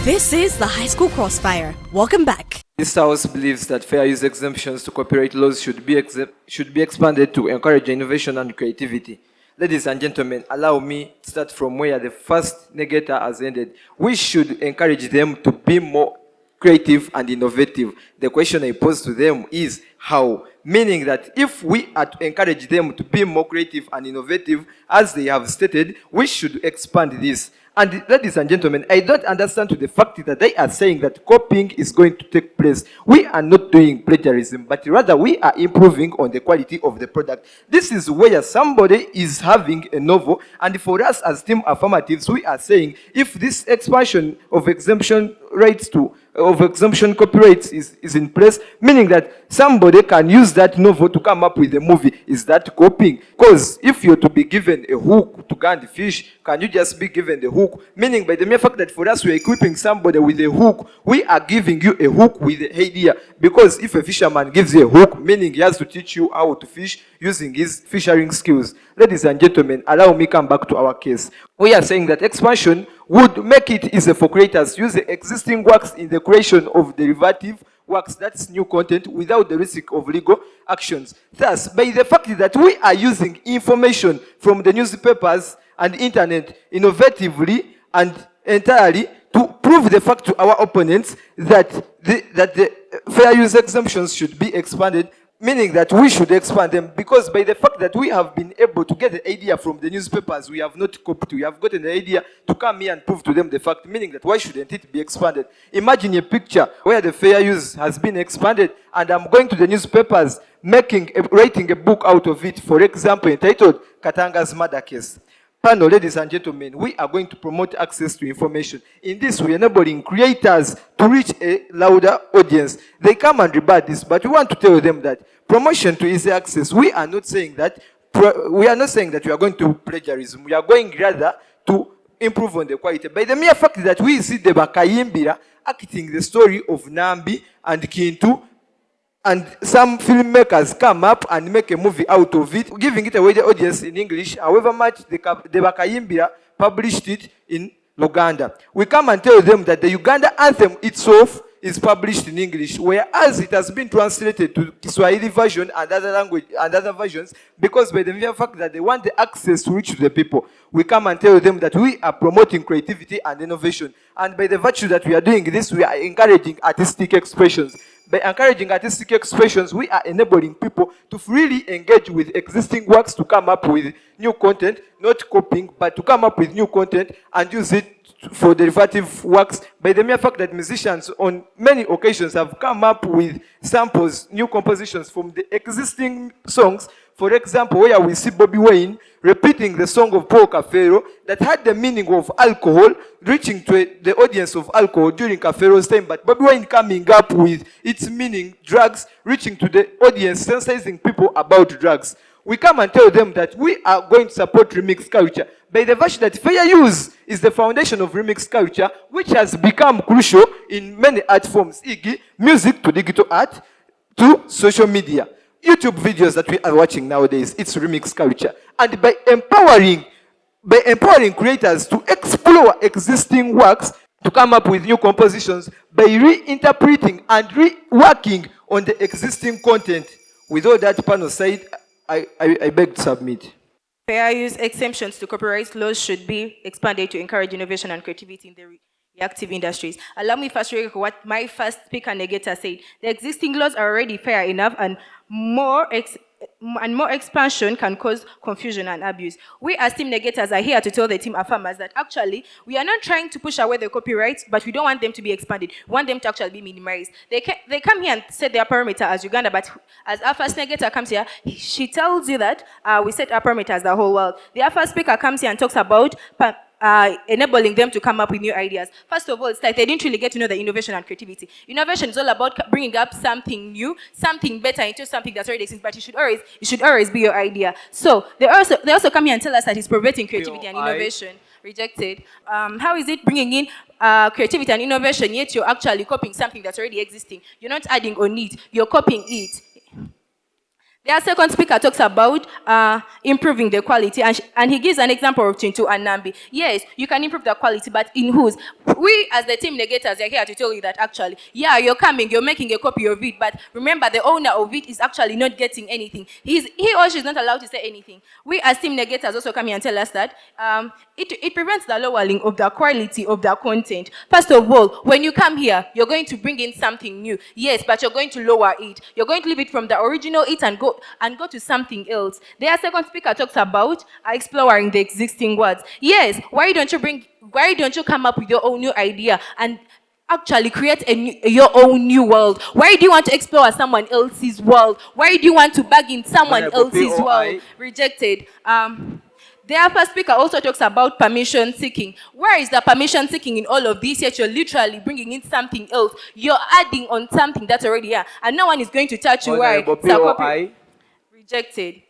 This is the High School Crossfire. Welcome back. This house believes that fair use exemptions to copyright laws should be expanded to encourage innovation and creativity. Ladies and gentlemen, allow me to start from where the first negator has ended. We should encourage them to be more creative and innovative. The question I pose to them is how? Meaning that if we are to encourage them to be more creative and innovative, as they have stated, we should expand this. And ladies and gentlemen, I don't understand to the fact that they are saying that copying is going to take place. We are not doing plagiarism, but rather we are improving on the quality of the product. This is where somebody is having a novel, and for us as team affirmatives, we are saying if this expansion of exemption copyrights is in place, meaning that somebody can use that novel to come up with a movie. Is that copying? Because if you're to be given a hook to go and fish, can you just be given the hook? Meaning by the mere fact that for us we're equipping somebody with a hook, we are giving you a hook with the idea. Because if a fisherman gives you a hook, meaning he has to teach you how to fish using his fishing skills. Ladies and gentlemen, allow me come back to our case. We are saying that expansion would make it easier for creators to use the existing works in the creation of derivative works, that's new content, without the risk of legal actions. Thus, by the fact that we are using information from the newspapers and internet innovatively and entirely to prove the fact to our opponents that the fair use exemptions should be expanded, meaning that we should expand them, because by the fact that we have been able to get the idea from the newspapers, we have not copied, we have gotten the idea to come here and prove to them the fact, meaning that why shouldn't it be expanded? Imagine a picture where the fair use has been expanded, and I'm going to the newspapers, writing a book out of it, for example, entitled Katanga's Murder Case. Panel, ladies and gentlemen, we are going to promote access to information. In this, we are enabling creators to reach a louder audience. They come and rebut this, but we want to tell them that promotion to easy access, we are not saying that we are going to plagiarism. We are going rather to improve on the quality. By the mere fact that we see the Bakayimbira acting the story of Nambi and Kintu, and some filmmakers come up and make a movie out of it, giving it away to the audience in English, however much the Bakayimbira published it in Luganda. We come and tell them that the Uganda anthem itself is published in English, whereas it has been translated to Swahili version and other language and other versions, because by the mere fact that they want the access to reach the people, we come and tell them that we are promoting creativity and innovation. And by the virtue that we are doing this, we are encouraging artistic expressions. By encouraging artistic expressions, we are enabling people to freely engage with existing works, to come up with new content, not copying, but to come up with new content and use it for derivative works. By the mere fact that musicians on many occasions have come up with samples, new compositions from the existing songs. For example, where we see Bobby Wine repeating the song of Paul Cafero that had the meaning of alcohol, reaching to the audience of alcohol during Cafero's time, but Bobby Wine coming up with its meaning, drugs, reaching to the audience, sensitizing people about drugs. We come and tell them that we are going to support remix culture, by the virtue that fair use is the foundation of remix culture, which has become crucial in many art forms, e.g., music to digital art to social media. YouTube videos that we are watching nowadays, it's remix culture. And by empowering creators to explore existing works, to come up with new compositions, by reinterpreting and reworking on the existing content. With all that panel side, I beg to submit. Fair use exemptions to copyright laws should be expanded to encourage innovation and creativity in the reactive industries. Allow me first to record what my first speaker negator said. The existing laws are already fair enough, and more expansion can cause confusion and abuse. We as team negators are here to tell the team affirmers that actually we are not trying to push away the copyrights, but we don't want them to be expanded. We want them to actually be minimized. They come here and set their parameter as Uganda, but as our first negator comes here, she tells you that we set our parameter as the whole world. The other first speaker comes here and talks about enabling them to come up with new ideas. First of all, it's like they didn't really get to know the innovation and creativity. Innovation is all about bringing up something new, something better into something that's already existing, but it should always be your idea. So they also come here and tell us that it's preventing creativity and innovation. Rejected. How is it bringing in creativity and innovation, yet you're actually copying something that's already existing? You're not adding on it, you're copying it. Their second speaker talks about improving the quality, and he gives an example of Chintu and Nambi. Yes, you can improve the quality, but in whose? We, as the team negators, are here to tell you that actually, yeah, you're coming, you're making a copy of it, but remember, the owner of it is actually not getting anything. He or she is not allowed to say anything. We, as team negators, also come here and tell us that it prevents the lowering of the quality of the content. First of all, when you come here, you're going to bring in something new. Yes, but you're going to lower it. You're going to leave it from the original it and go to something else. Their second speaker talks about exploring the existing words. Yes, why don't you come up with your own new idea and actually create your own new world? Why do you want to explore someone else's world? Why do you want to bag in someone else's world? Rejected. Their first speaker also talks about permission seeking. Where is the permission seeking in all of this? Yet you're literally bringing in something else. You're adding on something that's already here, and no one is going to touch you. Why? Rejected.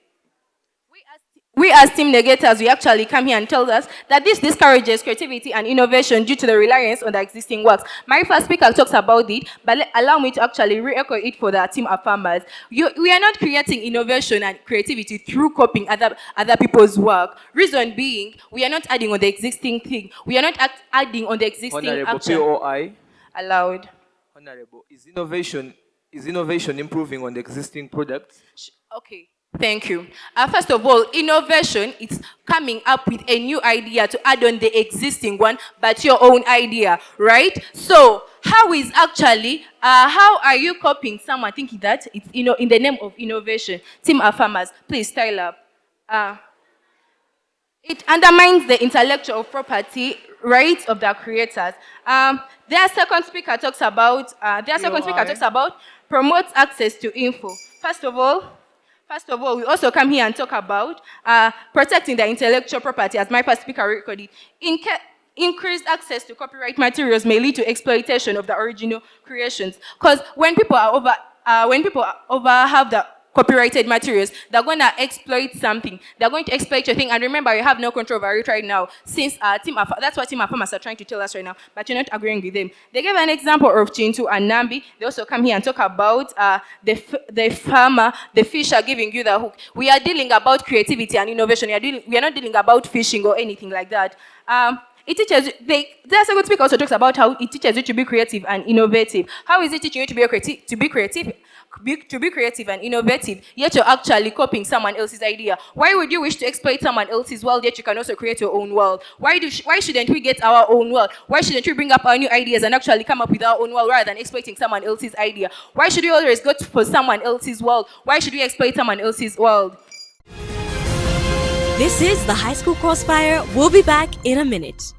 We as team negators, we actually come here and tell us that this discourages creativity and innovation due to the reliance on the existing works. My first speaker talks about it, but allow me to actually re-echo it for the team affirmers. We are not creating innovation and creativity through copying other people's work. Reason being, we are not adding on the existing thing. We are not adding on the existing Honorable action. POI. Allowed. Honorable, is innovation improving on the existing products? Okay. Thank you. First of all, innovation is coming up with a new idea to add on the existing one, but your own idea, right? So, how are you copying someone thinking that it's in the name of innovation? Team affirmers, please style up. It undermines the intellectual property rights of the creators. Their second speaker talks about promotes access to info. First of all, we also come here and talk about protecting the intellectual property, as my first speaker recorded. Increased access to copyright materials may lead to exploitation of the original creations. Because when people have the copyrighted materials, they're going to exploit something. They're going to exploit your thing. And remember, you have no control over it right now. Since that's what team affirmers are trying to tell us right now, but you're not agreeing with them. They gave an example of Chintu and Nambi. They also come here and talk about the farmer, the fisher giving you the hook. We are dealing about creativity and innovation. We are not dealing about fishing or anything like that. It teaches, their second speaker also talks about how it teaches you to be creative and innovative. How is it teaching you to be creative and innovative, yet you're actually copying someone else's idea? Why would you wish to exploit someone else's world, yet you can also create your own world? Why shouldn't we get our own world? Why shouldn't we bring up our new ideas and actually come up with our own world rather than exploiting someone else's idea? Why should we always go for someone else's world? Why should we exploit someone else's world? This is the High School Crossfire. We'll be back in a minute.